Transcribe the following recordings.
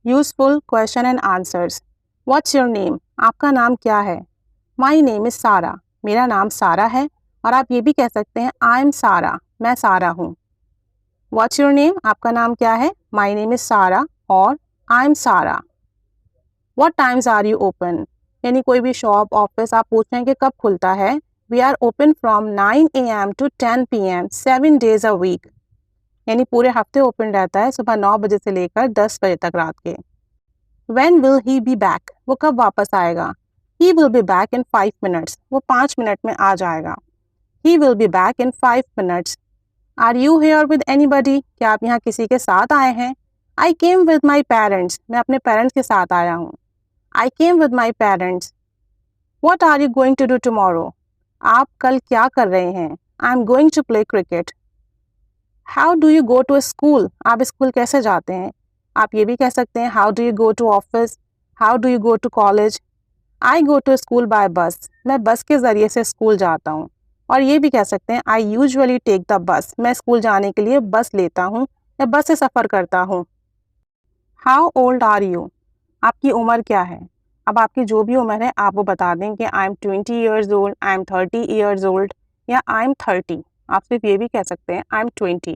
Useful question and answers. What's your name? आपका नाम क्या है? माई नेम इज़ सारा। मेरा नाम सारा है। और आप ये भी कह सकते हैं आई एम सारा, मैं सारा हूँ। What's your name? आपका नाम क्या है? माई नेम इज़ सारा और I am Sara. What times are you open? यानी कोई भी शॉप, ऑफिस आप पूछ रहे हैं कि कब खुलता है। We are open from 9 AM to 10 PM 7 days a week। यानी पूरे हफ्ते ओपन रहता है, सुबह 9 बजे से लेकर 10 बजे तक रात के। When will he be back? वो कब वापस आएगा? He will be back in 5 minutes। वो 5 मिनट में आ जाएगा। He will be back in 5 minutes। Are you here with anybody? क्या आप यहाँ किसी के साथ आए हैं? I came with my parents। मैं अपने पेरेंट्स के साथ आया हूँ। I came with my parents। What are you going to do tomorrow? आप कल क्या कर रहे हैं? I am going to play cricket। How do you go to a school? आप स्कूल कैसे जाते हैं? आप ये भी कह सकते हैं How do you go to office? How do you go to college? I go to school by bus। मैं बस के ज़रिए से स्कूल जाता हूँ। और ये भी कह सकते हैं I usually take the bus। मैं स्कूल जाने के लिए बस लेता हूँ या बस से सफ़र करता हूँ। How old are you? आपकी उम्र क्या है? अब आपकी जो भी उम्र है आप वो बता दें कि I am 20 years old, I am 30 years old या I am 30। आप सिर्फ ये भी कह सकते हैं I am 20।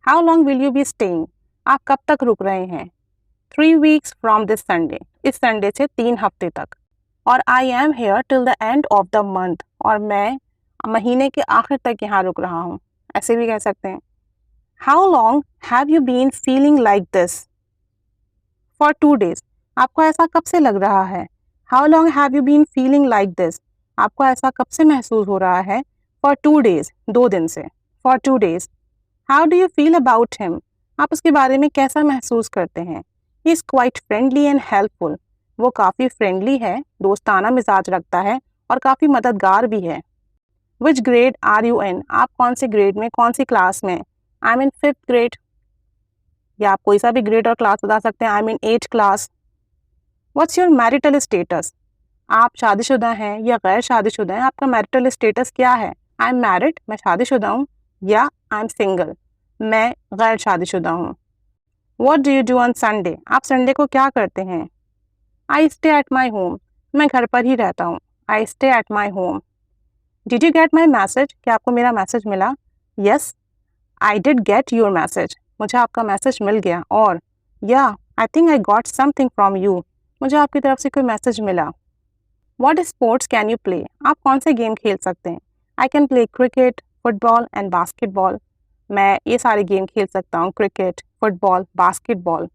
How long will you be staying? आप कब तक रुक रहे हैं? 3 weeks from this Sunday। इस संडे से 3 हफ्ते तक। और I am here till the end of the month। और मैं महीने के आखिर तक यहाँ रुक रहा हूँ। ऐसे भी कह सकते हैं How long have you been feeling like this? For 2 days। आपको ऐसा कब से लग रहा है? How long have you been feeling like this? आपको ऐसा कब से महसूस हो रहा है? For 2 days। 2 दिन से। For 2 days। How do you feel about him? आप उसके बारे में कैसा महसूस करते हैं? He is quite friendly and helpful। वो काफ़ी फ्रेंडली है, दोस्ताना मिजाज रखता है और काफ़ी मददगार भी है। Which grade are you in? आप कौन से ग्रेड में, कौन सी क्लास में? I'm in 5th grade। या आप कोई सा भी ग्रेड और क्लास बता सकते हैं I'm in 8th class। What's your marital status? आप शादीशुदा हैं या गैर शादीशुदा हैं? आपका मैरिटल स्टेटस क्या है? आई एम मैरिड, मैं शादीशुदा हूँ, या आई एम सिंगल, मैं गैर शादीशुदा हूँ। What do you do on Sunday? आप संडे को क्या करते हैं? I stay at my home। मैं घर पर ही रहता हूँ। I stay at my home। Did you get my message? क्या आपको मेरा मैसेज मिला? Yes, I did get your message। मुझे आपका मैसेज मिल गया। और Yeah, I think I got something from you। मुझे आपकी तरफ से कोई मैसेज मिला। What sports can you play? आप कौन से गेम खेल सकते हैं? I can play cricket, football and basketball। मैं ये सारे गेम खेल सकता हूँ, क्रिकेट, फुटबॉल, बास्केटबॉल।